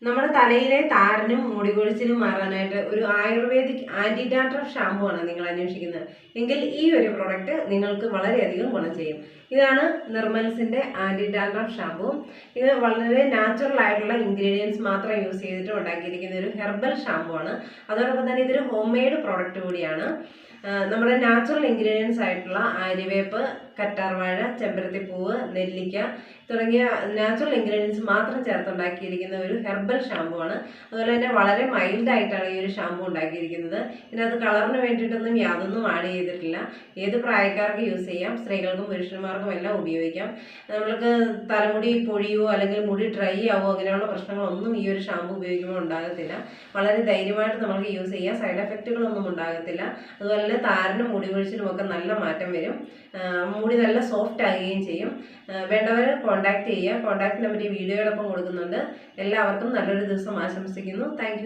നമ്മുടെ തലയിലെ താരനും മുടികൊഴിച്ചിലും മാറാനായിട്ട് ഒരു ആയുർവേദിക് ആന്റി ഡാൻഡ്രഫ് ഷാമ്പു ആണ് നിങ്ങൾ അന്വേഷിക്കുന്നത് എങ്കിൽ ഈ ഒരു പ്രോഡക്റ്റ് നിങ്ങൾക്ക് വളരെയധികം ഗുണം ചെയ്യും. ഇതാണ് നിർമ്മൽസിന്റെ ആന്റി ഡാൻഡ്രഫ് ഷാമ്പു. ഇത് വളരെ നാച്ചുറൽ ആയിട്ടുള്ള ഇൻഗ്രീഡിയൻസ് മാത്രം യൂസ് ചെയ്തിട്ട് ഉണ്ടാക്കിയിരിക്കുന്ന ഒരു ഹെർബൽ ഷാമ്പു ആണ്. അതോടൊപ്പം തന്നെ ഇതൊരു ഹോം മെയ്ഡ് പ്രോഡക്റ്റ് കൂടിയാണ്. നമ്മുടെ നാച്ചുറൽ ഇൻഗ്രീഡിയൻസ് ആയിട്ടുള്ള ആര്യവേപ്പ്, കറ്റാർവാഴ, ചെമ്പരത്തിപ്പൂവ്, നെല്ലിക്ക തുടങ്ങിയ നാച്ചുറൽ ഇൻഗ്രീഡിയൻസ് മാത്രം ചേർത്തുണ്ടാക്കിയിരിക്കുന്ന ഒരു ഹെർബൽ ഷാമ്പു ആണ്. അതുപോലെ തന്നെ വളരെ മൈൽഡ് ആയിട്ടാണ് ഈ ഒരു ഷാമ്പു ഉണ്ടാക്കിയിരിക്കുന്നത്. ഇതിനകത്ത് കളറിന് വേണ്ടിയിട്ടൊന്നും യാതൊന്നും ആഡ് ചെയ്തിട്ടില്ല. ഏത് പ്രായക്കാർക്ക് യൂസ് ചെയ്യാം, സ്ത്രീകൾക്കും പുരുഷന്മാർക്കും എല്ലാം ഉപയോഗിക്കാം. നമ്മൾക്ക് തലമുടി പൊഴിയോ അല്ലെങ്കിൽ മുടി ഡ്രൈ ആവോ അങ്ങനെയുള്ള പ്രശ്നങ്ങളൊന്നും ഈ ഒരു ഷാമ്പു ഉപയോഗിക്കുമ്പോൾ ഉണ്ടാകത്തില്ല. വളരെ ധൈര്യമായിട്ട് നമുക്ക് യൂസ് ചെയ്യാം. സൈഡ് എഫക്റ്റുകളൊന്നും ഉണ്ടാകത്തില്ല. അതുപോലെ തന്നെ താരനും മുടി കൊഴിച്ചിലും ഒക്കെ നല്ല മാറ്റം വരും. മുടി നല്ല സോഫ്റ്റ് ആകുകയും ചെയ്യും. വേണ്ടവർ കോൺടാക്ട് ചെയ്യുക. കോൺടാക്ട് നമ്പർ ഈ വീഡിയോയോടൊപ്പം കൊടുക്കുന്നുണ്ട്. എല്ലാവർക്കും നല്ലൊരു ദിവസം ആശംസിക്കുന്നു. താങ്ക്